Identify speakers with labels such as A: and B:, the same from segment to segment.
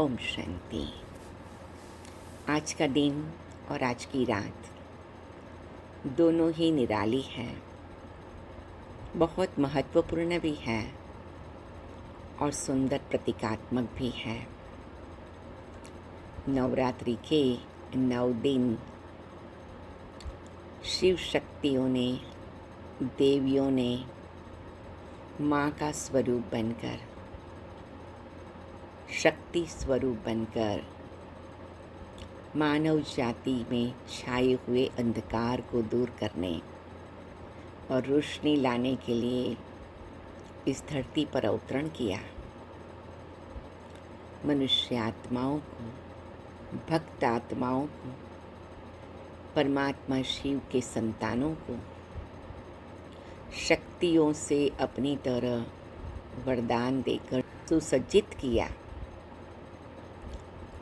A: ओम शांति। आज का दिन और आज की रात दोनों ही निराली है, बहुत महत्वपूर्ण भी है और सुंदर प्रतीकात्मक भी है। नवरात्रि के 9 दिन शिव शक्तियों ने, देवियों ने माँ का स्वरूप बनकर, शक्ति स्वरूप बनकर मानव जाति में छाए हुए अंधकार को दूर करने और रोशनी लाने के लिए इस धरती पर अवतरण किया। मनुष्य आत्माओं को, भक्त आत्माओं को, परमात्मा शिव के संतानों को शक्तियों से अपनी तरह वरदान देकर सुसज्जित किया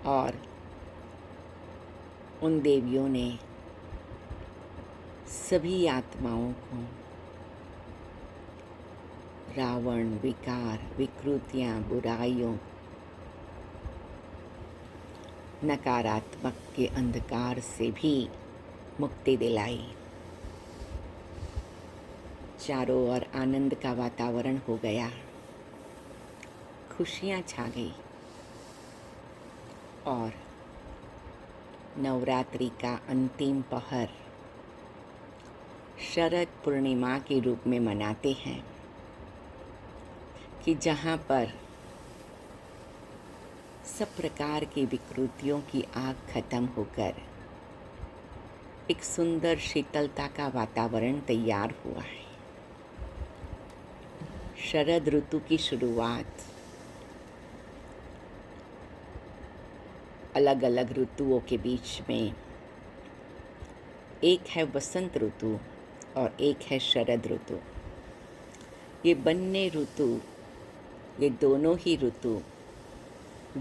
A: और उन देवियों ने सभी आत्माओं को रावण, विकार, विकृतियाँ, बुराइयों, नकारात्मक के अंधकार से भी मुक्ति दिलाई। चारों ओर आनंद का वातावरण हो गया, खुशियाँ छा गई और नवरात्रि का अंतिम पहर शरद पूर्णिमा के रूप में मनाते हैं कि जहाँ पर सब प्रकार की विकृतियों की आग खत्म होकर एक सुंदर शीतलता का वातावरण तैयार हुआ है। शरद ऋतु की शुरुआत अलग अलग ऋतुओं के बीच में एक है वसंत ऋतु और एक है शरद ऋतु। ये बन्ने ऋतु, ये दोनों ही ऋतु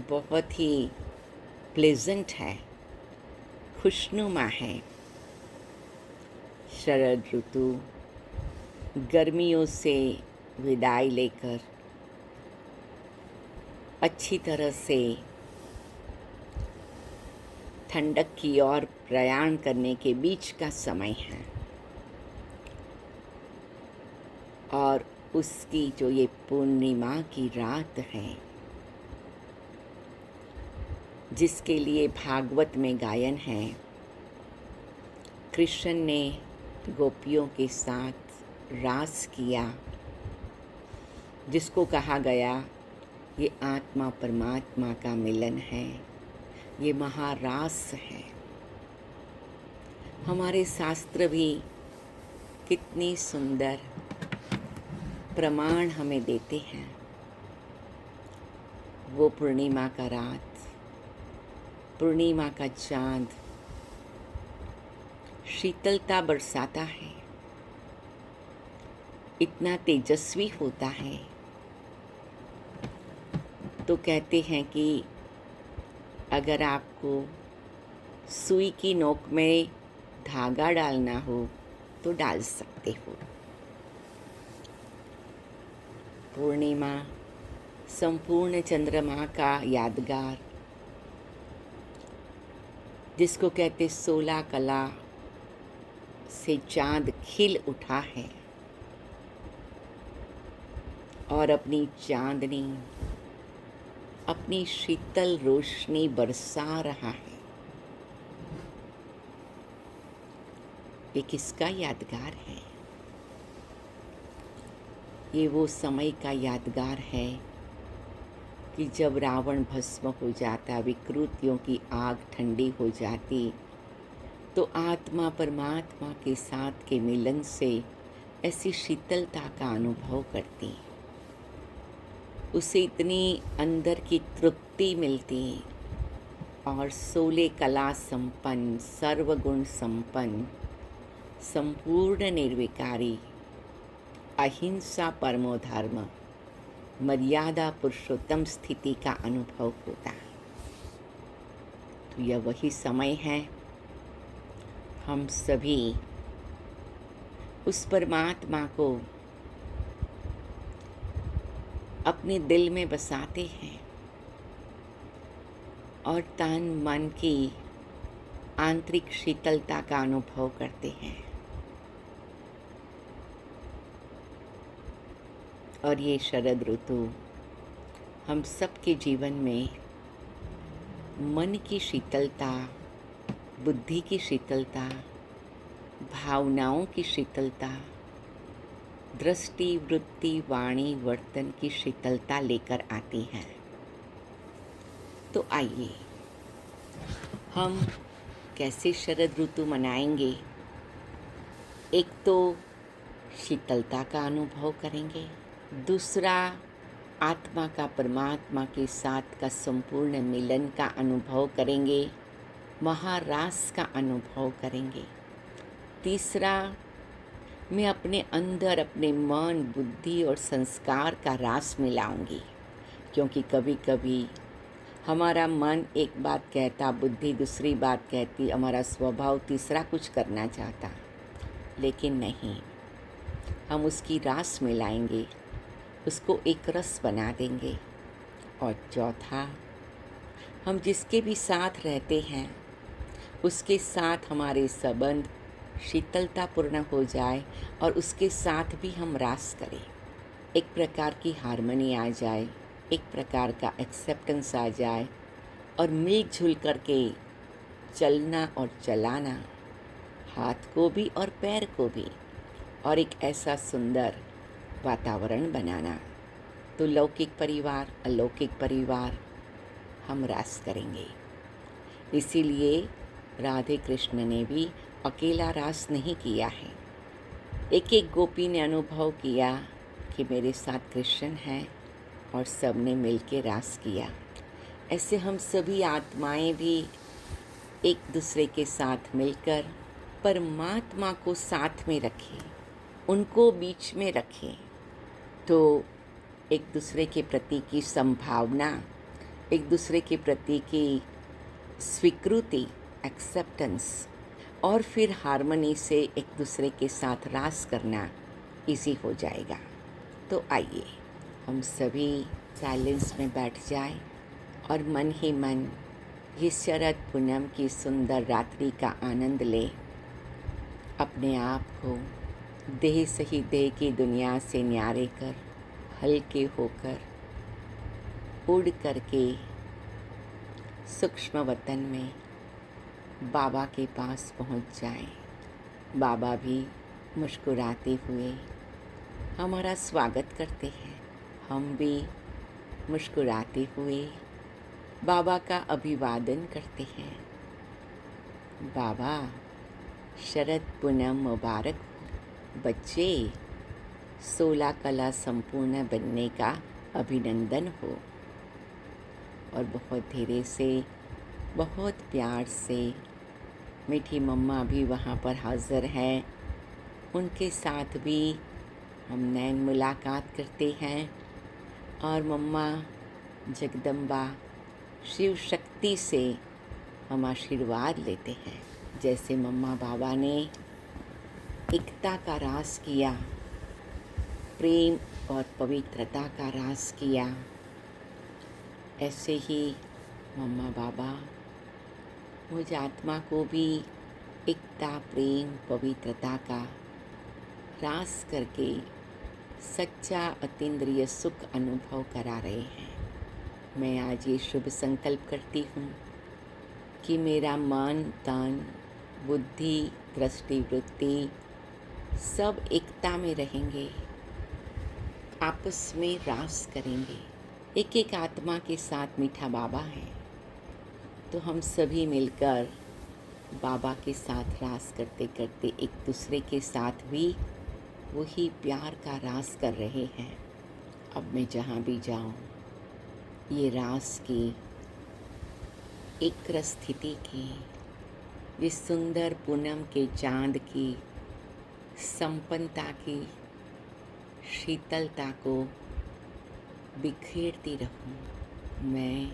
A: बहुत ही प्लेजेंट है, खुशनुमा है। शरद ऋतु गर्मियों से विदाई लेकर अच्छी तरह से ठंडक की ओर प्रयाण करने के बीच का समय है और उसकी जो ये पूर्णिमा की रात है, जिसके लिए भागवत में गायन है, कृष्ण ने गोपियों के साथ रास किया, जिसको कहा गया ये आत्मा परमात्मा का मिलन है, ये महारास है। हमारे शास्त्र भी कितनी सुंदर प्रमाण हमें देते हैं। वो पूर्णिमा का रात, पूर्णिमा का चांद शीतलता बरसाता है, इतना तेजस्वी होता है। तो कहते हैं कि अगर आपको सुई की नोक में धागा डालना हो तो डाल सकते हो। पूर्णिमा संपूर्ण चंद्रमा का यादगार, जिसको कहते 16 कला से चांद खिल उठा है और अपनी चांदनी, अपनी शीतल रोशनी बरसा रहा है। ये किसका यादगार है? ये वो समय का यादगार है कि जब रावण भस्म हो जाता, विकृतियों की आग ठंडी हो जाती, तो आत्मा परमात्मा के साथ के मिलन से ऐसी शीतलता का अनुभव करती, उसे इतनी अंदर की तृप्ति मिलती और 16 कला संपन्न, सर्वगुण संपन्न, संपूर्ण निर्विकारी, अहिंसा परमो धर्म, मर्यादा पुरुषोत्तम स्थिति का अनुभव होता है। तो यह वही समय है, हम सभी उस परमात्मा को अपने दिल में बसाते हैं और तन मन की आंतरिक शीतलता का अनुभव करते हैं। और ये शरद ऋतु हम सबके जीवन में मन की शीतलता, बुद्धि की शीतलता, भावनाओं की शीतलता, दृष्टि, वृत्ति, वाणी, वर्तन की शीतलता लेकर आती है। तो आइए हम कैसे शरद ऋतु मनाएंगे। एक तो शीतलता का अनुभव करेंगे, दूसरा आत्मा का परमात्मा के साथ का संपूर्ण मिलन का अनुभव करेंगे, महारास का अनुभव करेंगे, तीसरा मैं अपने अंदर अपने मन, बुद्धि और संस्कार का रास मिलाऊंगी। क्योंकि कभी कभी हमारा मन एक बात कहता, बुद्धि दूसरी बात कहती, हमारा स्वभाव तीसरा कुछ करना चाहता, लेकिन नहीं, हम उसकी रास मिलाएंगे, उसको एक रस बना देंगे। और चौथा, हम जिसके भी साथ रहते हैं उसके साथ हमारे संबंध शीतलतापूर्ण हो जाए और उसके साथ भी हम रास करें, एक प्रकार की हार्मनी आ जाए, एक प्रकार का एक्सेप्टेंस आ जाए और मिलजुल करके चलना और चलाना, हाथ को भी और पैर को भी, और एक ऐसा सुंदर वातावरण बनाना। तो लौकिक परिवार, अलौकिक परिवार हम रास करेंगे। इसीलिए राधे कृष्ण ने भी अकेला रास नहीं किया है। एक एक गोपी ने अनुभव किया कि मेरे साथ कृष्ण है और सब ने मिलके रास किया। ऐसे हम सभी आत्माएं भी एक दूसरे के साथ मिलकर परमात्मा को साथ में रखें, उनको बीच में रखें, तो एक दूसरे के प्रति की संभावना, एक दूसरे के प्रति की स्वीकृति, एक्सेप्टेंस, और फिर हार्मनी से एक दूसरे के साथ रास करना इजी हो जाएगा। तो आइए हम सभी साइलेंस में बैठ जाएं और मन ही मन ये शरद पूनम की सुंदर रात्रि का आनंद लें। अपने आप को देह सही देह की दुनिया से न्यारे कर, हल्के होकर उड़ करके सूक्ष्म वतन में बाबा के पास पहुंच जाएं। बाबा भी मुस्कुराते हुए हमारा स्वागत करते हैं, हम भी मुस्कुराते हुए बाबा का अभिवादन करते हैं। बाबा, शरद पूनम मुबारक हो। बच्चे, 16 कला संपूर्ण बनने का अभिनंदन हो। और बहुत धीरे से, बहुत प्यार से मीठी मम्मा भी वहाँ पर हाज़िर हैं, उनके साथ भी हम नैन मुलाकात करते हैं और मम्मा जगदम्बा शिव शक्ति से हम आशीर्वाद लेते हैं। जैसे मम्मा बाबा ने एकता का रास किया, प्रेम और पवित्रता का रास किया, ऐसे ही मम्मा बाबा मुझ आत्मा को भी एकता, प्रेम, पवित्रता का रास करके सच्चा अतीन्द्रिय सुख अनुभव करा रहे हैं। मैं आज ये शुभ संकल्प करती हूँ कि मेरा मन, तन, बुद्धि, दृष्टि, वृत्ति सब एकता में रहेंगे, आपस में रास करेंगे। एक एक आत्मा के साथ मीठा बाबा है, तो हम सभी मिलकर बाबा के साथ रास करते करते एक दूसरे के साथ भी वही प्यार का रास कर रहे हैं। अब मैं जहाँ भी जाऊँ, ये रास की एक स्थिति की, इस सुंदर पूनम के चांद की संपन्नता की शीतलता को बिखेरती रहूं। मैं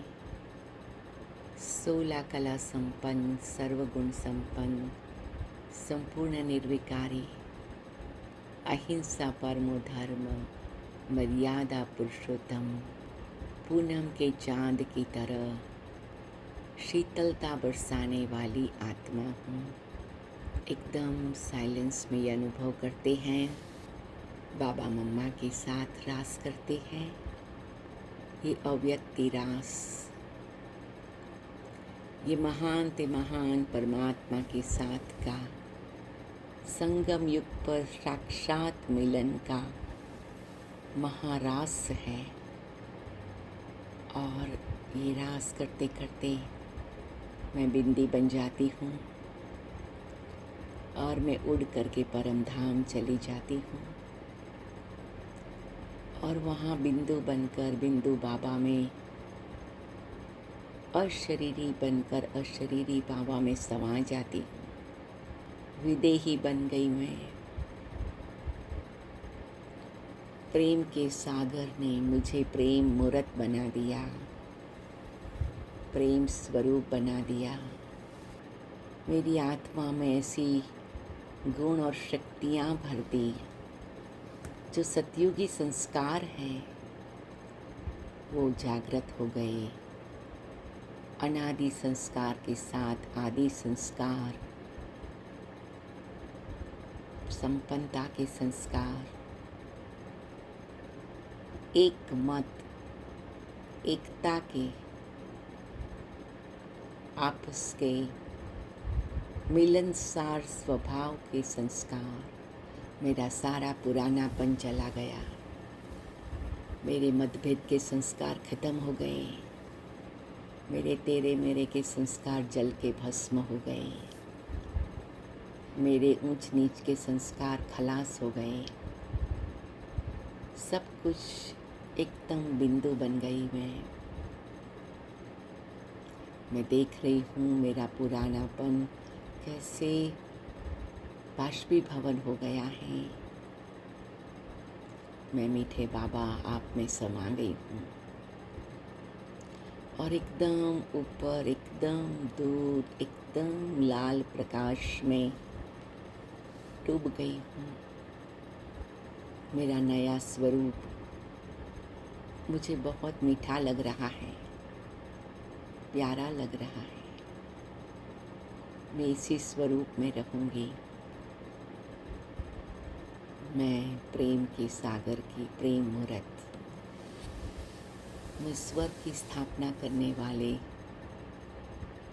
A: 16 कला संपन्न, सर्वगुण संपन्न, संपूर्ण निर्विकारी, अहिंसा परमो धर्म, मर्यादा पुरुषोत्तम, पूनम के चांद की तरह शीतलता बरसाने वाली आत्मा हूँ। एकदम साइलेंस में ये अनुभव करते हैं। बाबा मम्मा के साथ रास करते हैं। ये अव्यक्ति रास, ये महान ते महान परमात्मा के साथ का संगम युग पर साक्षात मिलन का महारास है। और ये रास करते करते मैं बिंदी बन जाती हूँ और मैं उड़ करके परम धाम चली जाती हूँ। और वहाँ बिंदु बनकर बिंदु बाबा में अशरीरी बनकर अशरीरी बाबा में समा जाती हूँ। विदेही बन गई मैं। प्रेम के सागर ने मुझे प्रेम मूर्त बना दिया, प्रेम स्वरूप बना दिया। मेरी आत्मा में ऐसी गुण और शक्तियाँ भर दी जो सतयुगी संस्कार हैं वो जागृत हो गए। अनादि संस्कार के साथ आदि संस्कार, संपन्नता के संस्कार, एक मत, एकता के, आपस के मिलनसार स्वभाव के संस्कार, मेरा सारा पुरानापन चला गया। मेरे मतभेद के संस्कार खत्म हो गए। मेरे तेरे मेरे के संस्कार जल के भस्म हो गए। मेरे ऊंच नीच के संस्कार खलास हो गए। सब कुछ एकदम बिंदु बन गई मैं देख रही हूँ मेरा पुरानापन कैसे बाष्पीभवन हो गया है। मैं मीठे बाबा आप में समा गई हूँ और एकदम ऊपर, एकदम दूर, एकदम लाल प्रकाश में डूब गई हूँ। मेरा नया स्वरूप मुझे बहुत मीठा लग रहा है, प्यारा लग रहा है। मैं इसी स्वरूप में रहूँगी। मैं प्रेम के सागर की प्रेम मूर्त, मैं स्वर्ग की स्थापना करने वाले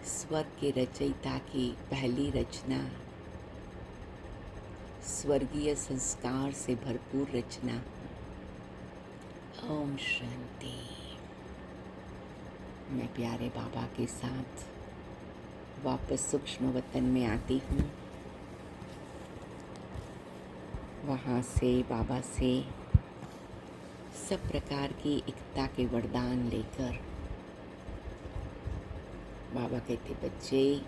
A: स्वर्ग के रचयिता की पहली रचना, स्वर्गीय संस्कार से भरपूर रचना। ओम शांति। मैं प्यारे बाबा के साथ वापस सूक्ष्म वतन में आती हूँ। वहाँ से बाबा से सब प्रकार की एकता के वरदान लेकर बाबा कहते, बच्चे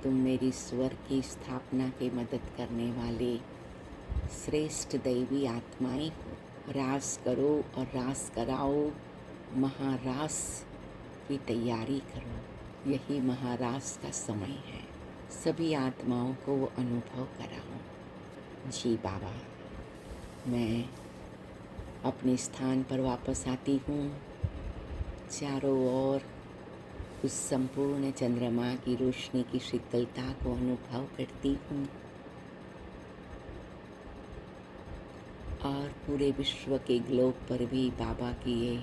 A: तुम मेरी स्वर्ग की स्थापना की मदद करने वाले श्रेष्ठ दैवी आत्माएं हो। रास करो और रास कराओ, महारास की तैयारी करो। यही महारास का समय है। सभी आत्माओं को वो अनुभव कराओ। जी बाबा, मैं अपने स्थान पर वापस आती हूँ। चारों ओर उस संपूर्ण चंद्रमा की रोशनी की शीतलता को अनुभव करती हूँ और पूरे विश्व के ग्लोब पर भी बाबा की ये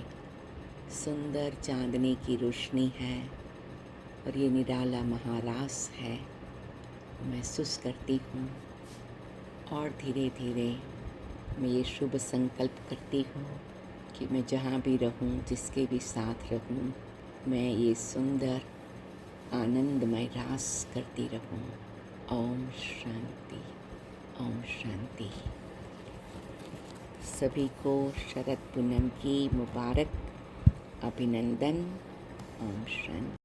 A: सुंदर चांदनी की रोशनी है और ये निराला महारास है, महसूस करती हूँ। और धीरे धीरे मैं ये शुभ संकल्प करती हूँ कि मैं जहाँ भी रहूँ, जिसके भी साथ रहूँ, मैं ये सुंदर आनंदमय रास करती रहूँ। ओम शांति, ओम शांति। सभी को शरद पूनम की मुबारक अभिनंदन। ओम शांति।